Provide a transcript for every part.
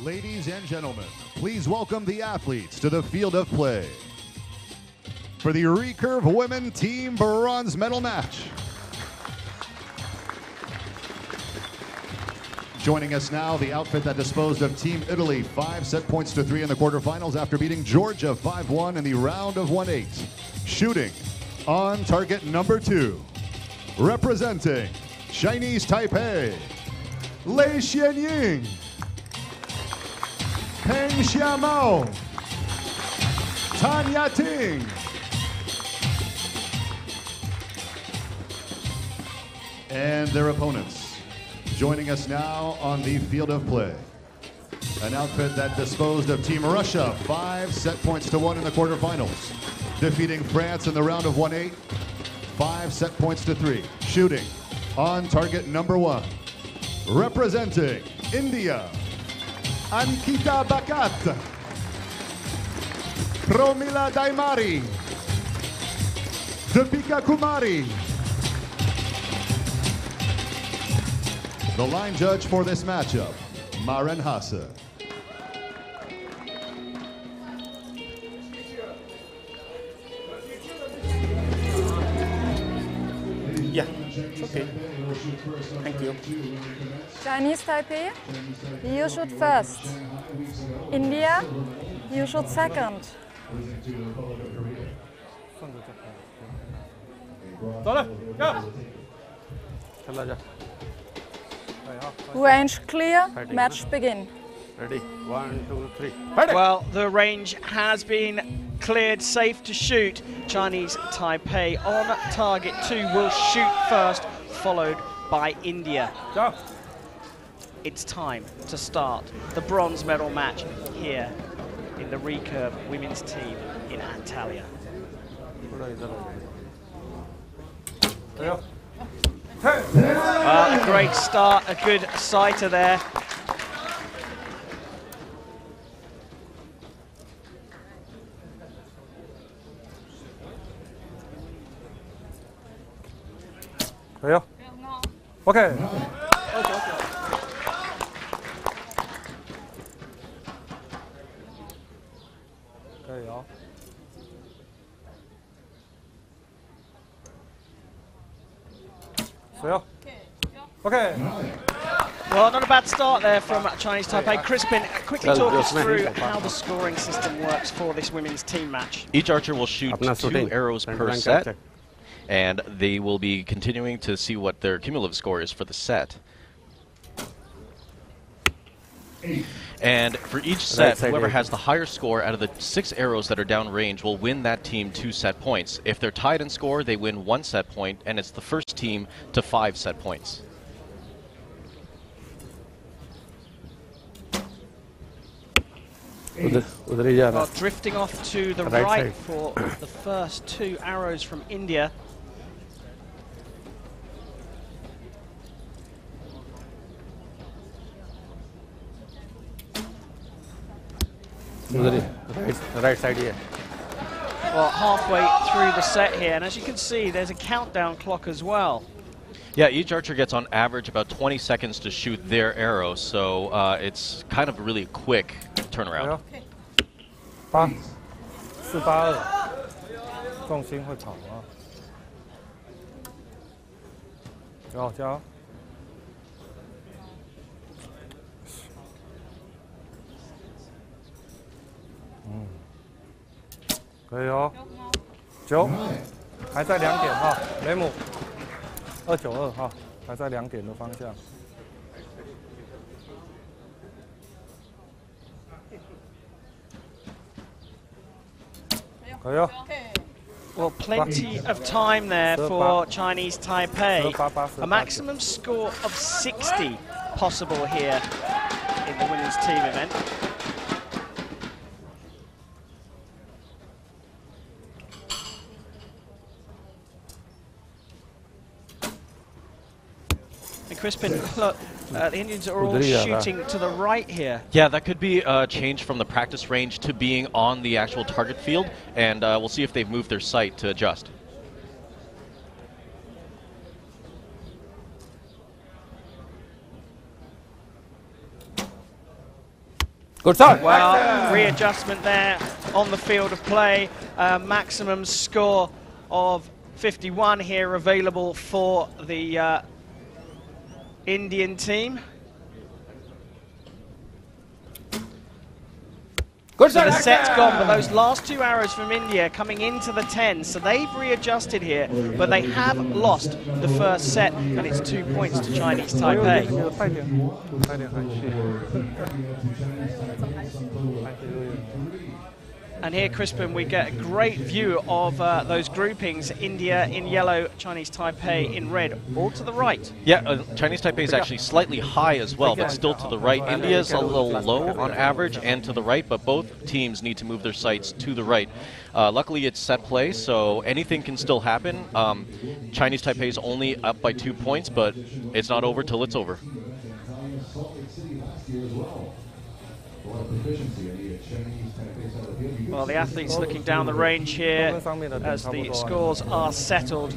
Ladies and gentlemen, please welcome the athletes to the field of play for the Recurve Women Team Bronze Medal match. Joining us now, the outfit that disposed of Team Italy 5 set points to 3 in the quarterfinals after beating Georgia 5-1 in the round of 1/8. Shooting on target number 2, representing Chinese Taipei, Lei Xianying, Peng Xiamao, Tanya Ting, and their opponents. Joining us now on the field of play, an outfit that disposed of Team Russia 5 set points to 1 in the quarterfinals, defeating France in the round of 1/8, 5 set points to 3. Shooting on target number 1, representing India, Ankita Bakat, Promila Daimari, Deepika Kumari. The line judge for this matchup, Maren Hasse. Yeah, it's okay. Thank you. Chinese Taipei, you shoot first. India, you shoot second. Range clear, match begin. Ready? 1, 2, 3. Well, the range has been cleared, safe to shoot. Chinese Taipei on target 2 will shoot first, followed by India. It's time to start the bronze medal match here in the Recurve women's team in Antalya. Well, a great start, a good sighter there. Okay. Okay. Well, not a bad start there from Chinese Taipei. Crispin, quickly talk us through how the scoring system works for this women's team match. Each archer will shoot 2 arrows per set, and they will be continuing to see what their cumulative score is for the set. And for each set, whoever has the higher score out of the 6 arrows that are downrange will win that team 2 set points. If they're tied in score, they win 1 set point, and it's the first team to 5 set points. Well, drifting off to the right for the first 2 arrows from India. Right side here. Well, halfway through the set here, and as you can see, there's a countdown clock as well. Yeah, each archer gets on average about 20 seconds to shoot their arrow, so it's kind of really quick turnaround. 8、4、8、2，重心会跑啊！加油加油！可以哦。9，还在2点哈，雷姆292哈，还在2点的方向。可以哦。Well, plenty of time there for Chinese Taipei. A maximum score of 60 possible here in the women's team event. And Crispin, look, the Indians are all shooting to the right here. Yeah, that could be a change from the practice range to being on the actual target field, and we'll see if they've moved their sight to adjust. Good shot. Well, readjustment there on the field of play. Maximum score of 51 here available for the Indian team. Good So shot. the set's gone, but those last 2 arrows from India coming into the 10, so they've readjusted here, but they have lost the first set, and it's 2 points to Chinese Taipei. And here, Crispin, we get a great view of those groupings. India in yellow, Chinese Taipei in red, all to the right. Yeah, Chinese Taipei is actually slightly high as well, but still to the right. India's a little low on average and to the right, but both teams need to move their sights to the right. Luckily, it's set play, so anything can still happen. Chinese Taipei is only up by 2 points, but it's not over till it's over. Well, the athletes looking down the range here as the scores are settled.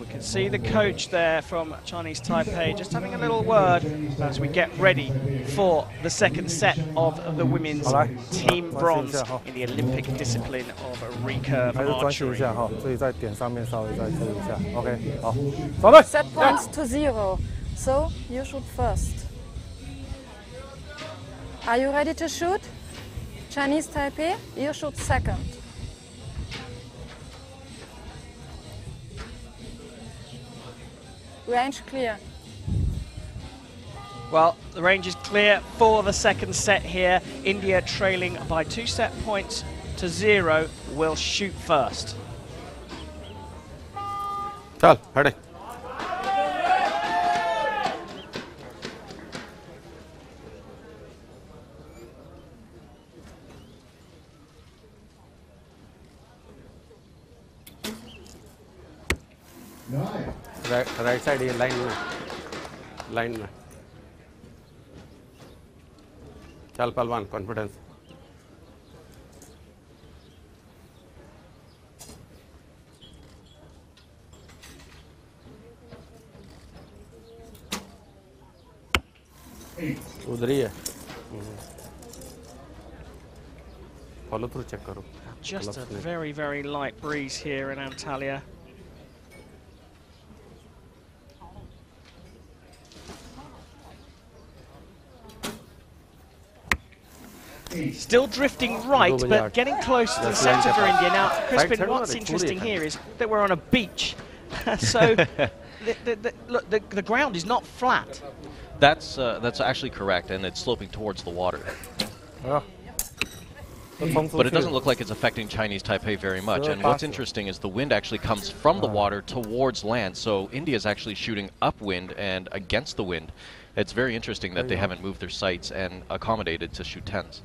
We can see the coach there from Chinese Taipei just having a little word as we get ready for the second set of the women's team bronze in the Olympic discipline of recurve archery. Set points to 0. So you shoot first. Are you ready to shoot? Chinese Taipei, you shoot second. Range clear. Well, the range is clear for the second set here. India trailing by 2 set points to 0 will shoot first. Chal, ready. Right side ये line में चल पहलवान confidence उधर ही है follow through check करो Just a very, very light breeze here in Antalya. Still drifting right, but getting close to the centre for India. Now, Crispin, what's interesting here is that we're on a beach, so the ground is not flat. That's actually correct, and it's sloping towards the water. But it doesn't look like it's affecting Chinese Taipei very much. And what's interesting is the wind actually comes from the water towards land, so India is actually shooting upwind and against the wind. It's very interesting that they haven't moved their sights and accommodated to shoot 10s.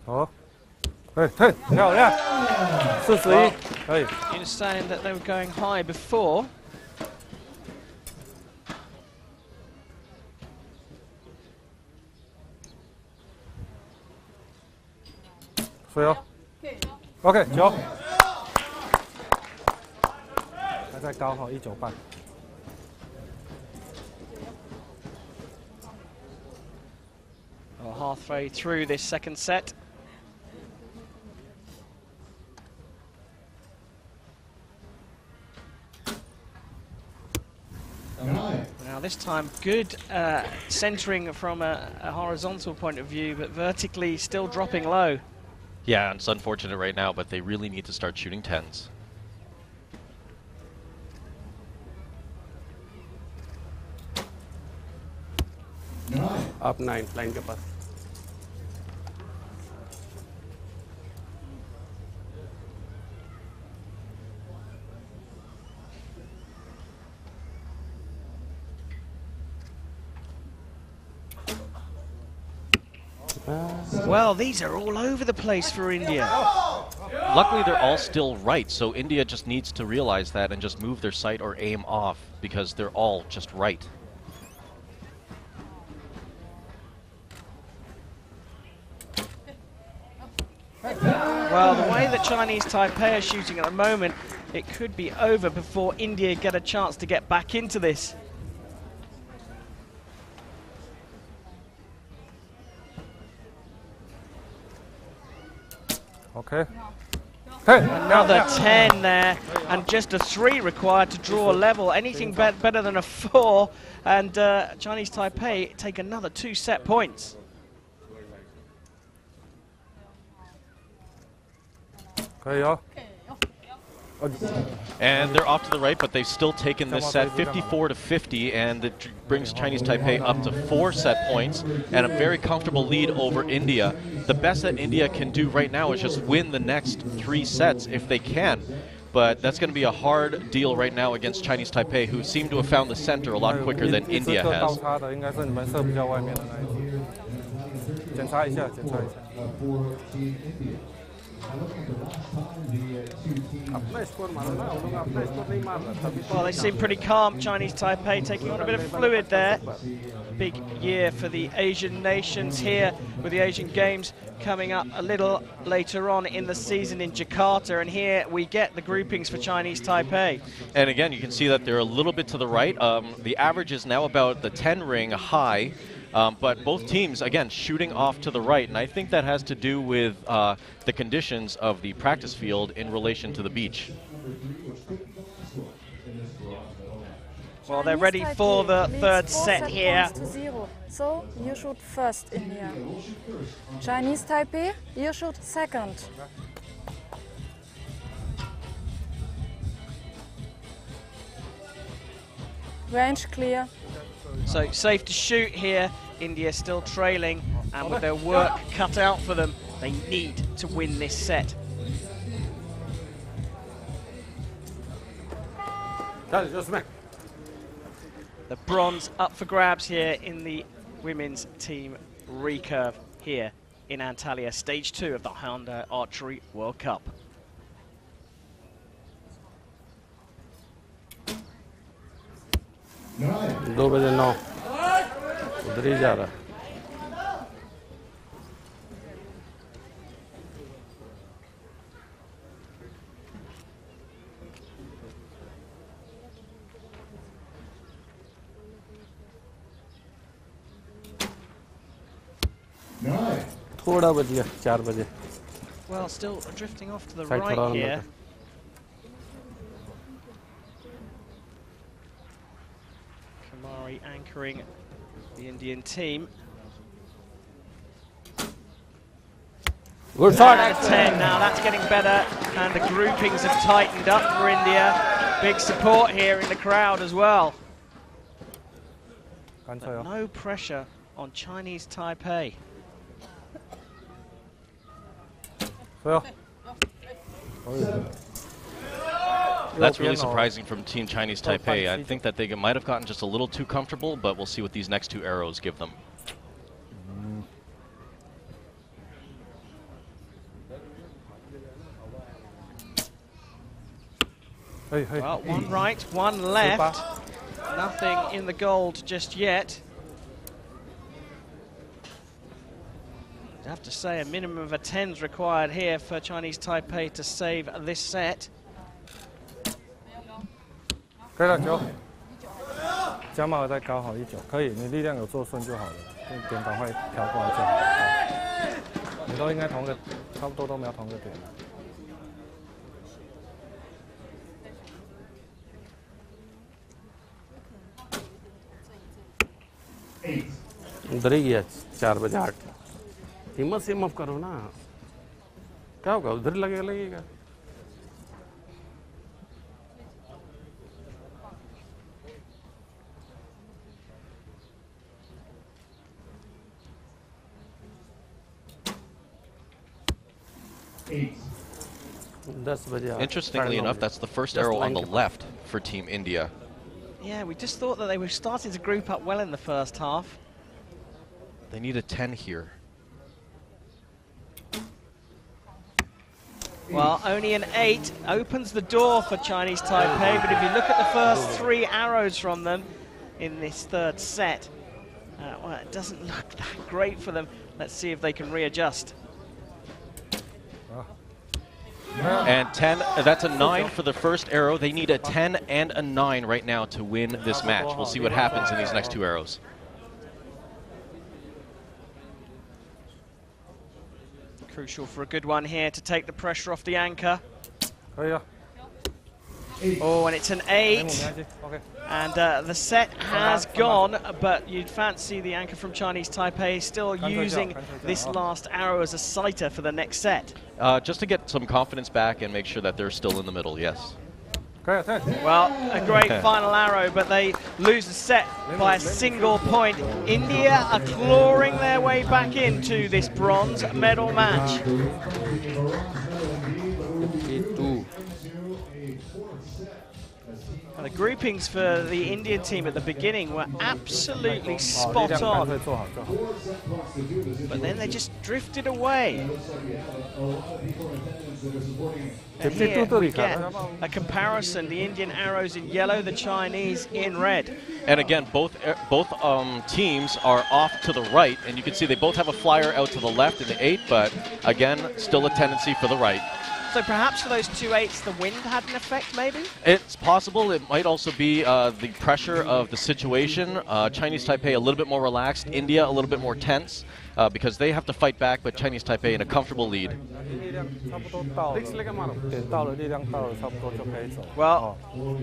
Oh. Hey, yeah. 41. You understand that they were going high before. OK 9还在高哈19半 Well, halfway through this second set. Now this time good centering from a horizontal point of view, but vertically still dropping low. Yeah, it's unfortunate right now, but they really need to start shooting 10s. Up 9 line के पास Well, these are all over the place for India. Luckily, they're all still right, so India just needs to realize that and just move their sight or aim off, because they're all just right. Well, the way that Chinese Taipei are shooting at the moment, it could be over before India get a chance to get back into this. Okay. Hey, Another 10 there, and just a 3 required to draw a level. Anything better than a 4, and Chinese Taipei take another 2 set points. And they're off to the right, but they've still taken this set 54-50, and it brings Chinese Taipei up to 4 set points and a very comfortable lead over India. The best that India can do right now is just win the next 3 sets if they can. But that's going to be a hard deal right now against Chinese Taipei, who seem to have found the center a lot quicker than India has. Well, they seem pretty calm, Chinese Taipei, taking on a bit of fluid there. Big year for the Asian nations here, with the Asian Games coming up a little later on in the season in Jakarta, and here we get the groupings for Chinese Taipei. And again, you can see that they're a little bit to the right. The average is now about the 10 ring high. But both teams, again, shooting off to the right, and I think that has to do with the conditions of the practice field in relation to the beach. Well, they're ready for the third set here. So you shoot first, India. Chinese Taipei, you shoot second. Range clear. So safe to shoot here. India still trailing, and with their work cut out for them, they need to win this set. The bronze up for grabs here in the women's team recurve here in Antalya, stage 2 of the Hyundai Archery World Cup. दो बजे 9 उधर ही जा रहा है थोड़ा बज गया 4 बजे. Well, still drifting off to the right here. Anchoring the Indian team. Good shot. 10 now, that's getting better, and the groupings have tightened up for India. Big support here in the crowd as well. But no pressure on Chinese Taipei. That's really surprising from Team Chinese Taipei. I think that they might have gotten just a little too comfortable, but we'll see what these next 2 arrows give them. Well, one right, one left. Nothing in the gold just yet. I'd have to say a minimum of a 10's required here for Chinese Taipei to save this set. 可以了，9，加码再搞好19，可以，你力量有做顺就好了，点赶快调过来就好。你都应该同个，差不多都瞄同个点。उधर ही गया 4 बजे 8. हिम्मत से move करो ना. क्या होगा उधर लगेगा. Interestingly enough, that's the first arrow on the left for Team India. Yeah, we just thought that they were starting to group up well in the first half. They need a 10 here. Well, only an 8 opens the door for Chinese Taipei, but if you look at the first 3 arrows from them in this third set, well, it doesn't look that great for them. Let's see if they can readjust. And 10, that's a 9 for the first arrow. They need a 10 and a 9 right now to win this match. We'll see what happens in these next 2 arrows. Crucial for a good one here to take the pressure off the anchor. Oh, and it's an 8. And the set has gone, but you'd fancy the anchor from Chinese Taipei still using this last arrow as a sighter for the next set. Just to get some confidence back and make sure that they're still in the middle, yes. Well, a great final arrow, but they lose the set by a single point. India are clawing their way back into this bronze medal match. The groupings for the Indian team at the beginning were absolutely spot on, but then they just drifted away. And here we get a comparison, the Indian arrows in yellow, the Chinese in red. And again, both teams are off to the right, and you can see they both have a flyer out to the left in the 8, but again, still a tendency for the right. So perhaps for those 2 8s, the wind had an effect, maybe? It's possible. It might also be the pressure of the situation. Chinese Taipei a little bit more relaxed, India a little bit more tense, because they have to fight back, but Chinese Taipei in a comfortable lead. Well,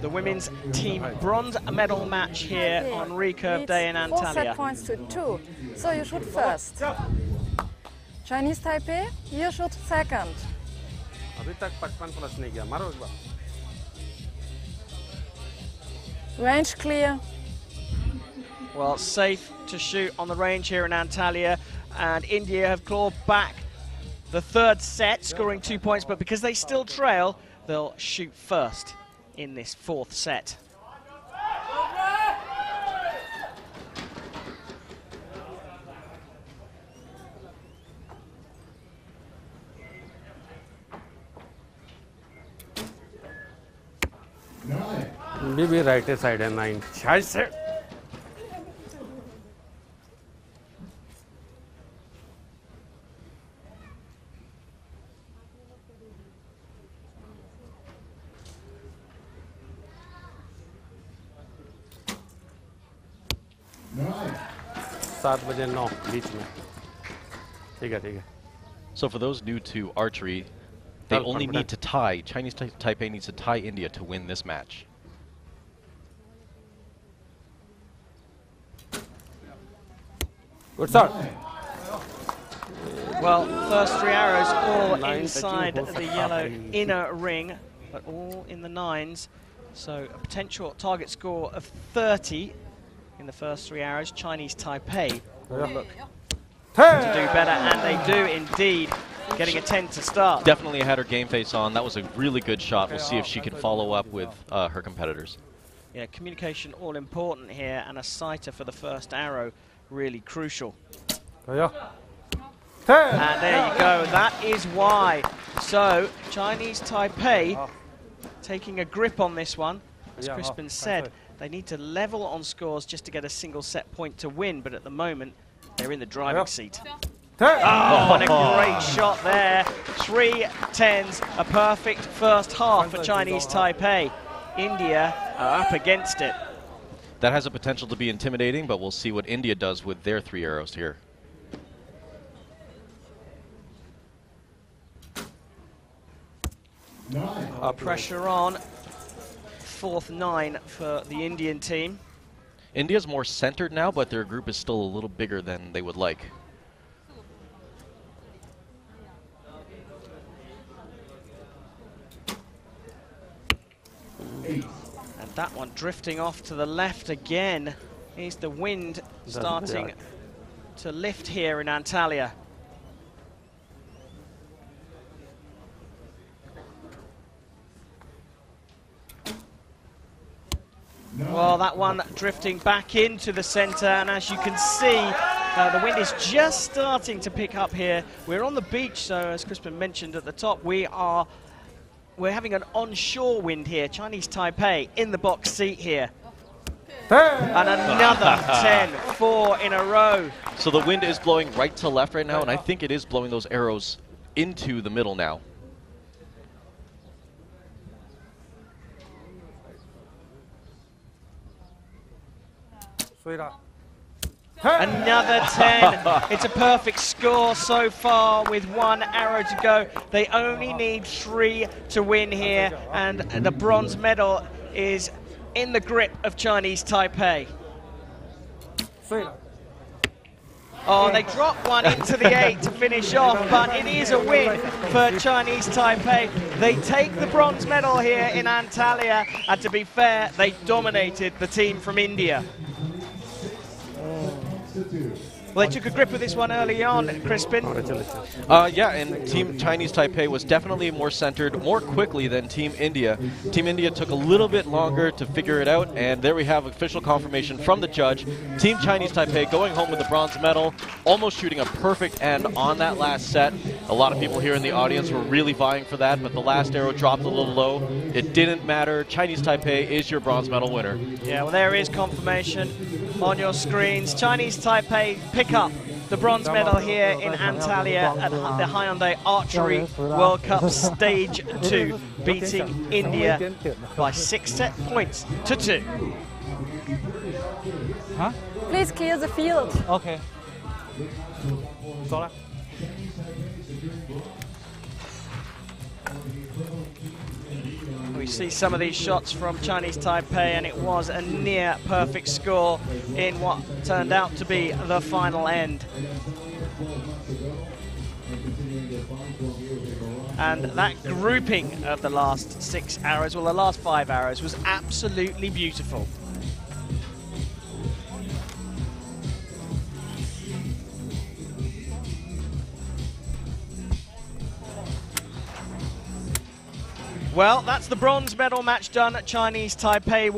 the women's team bronze medal match here on Recurve Day in Antalya. 4 set points to 2, so you shoot first. Chinese Taipei, you shoot second. Range clear. Well, safe to shoot on the range here in Antalya, and India have clawed back the 3rd set, scoring 2 points, but because they still trail, they'll shoot first in this 4th set. Maybe right side and 9. Scheiße. So for those new to archery, they only need to tie. Chinese Taipei needs to tie India to win this match. Good start. Well, first 3 arrows all inside the yellow inner ring, but all in the 9s. So a potential target score of 30 in the first 3 arrows. Chinese Taipei will look to do better, and they do indeed, getting a 10 to start. Definitely had her game face on. That was a really good shot. We'll see if she can follow up with her competitors. Yeah, communication all important here, and a sighter for the first arrow really crucial. And there you go, that is why. So Chinese Taipei taking a grip on this one. As Crispin said, they need to level on scores just to get a single set point to win, but at the moment they're in the driving seat. Oh, and a great shot there. 3 10s, a perfect first half for Chinese Taipei. India are up against it. That has a potential to be intimidating, but we'll see what India does with their 3 arrows here. Pressure on. 4th 9 for the Indian team. India's more centered now, but their group is still a little bigger than they would like. And that one drifting off to the left again. Here's the wind starting to lift here in Antalya. Well, that one drifting back into the center, and as you can see, the wind is just starting to pick up here. We're on the beach, so as Crispin mentioned at the top, we're having an onshore wind here. Chinese Taipei in the box seat here. And another 10, 4 in a row. So the wind is blowing right to left right now, and I think it is blowing those arrows into the middle now. Another 10. It's a perfect score so far with 1 arrow to go. They only need 3 to win here, and the bronze medal is in the grip of Chinese Taipei. Oh, they dropped one into the 8 to finish off, but it is a win for Chinese Taipei. They take the bronze medal here in Antalya, and to be fair, they dominated the team from India. Well, they took a grip of this one early on, Crispin. Yeah, and Team Chinese Taipei was definitely more centered, more quickly than Team India. Team India took a little bit longer to figure it out, and there we have official confirmation from the judge. Team Chinese Taipei going home with the bronze medal, almost shooting a perfect end on that last set. A lot of people here in the audience were really vying for that, but the last arrow dropped a little low. It didn't matter. Chinese Taipei is your bronze medal winner. Yeah, well, there is confirmation on your screens. Chinese Taipei pick up the bronze medal here in Antalya at the Hyundai Archery World Cup Stage 2, beating India by 6 set points to 2. Huh? Please clear the field. Okay. We see some of these shots from Chinese Taipei, and it was a near perfect score in what turned out to be the final end. And that grouping of the last 6 arrows, well, the last 5 arrows, was absolutely beautiful. Well, that's the bronze medal match done at Chinese Taipei.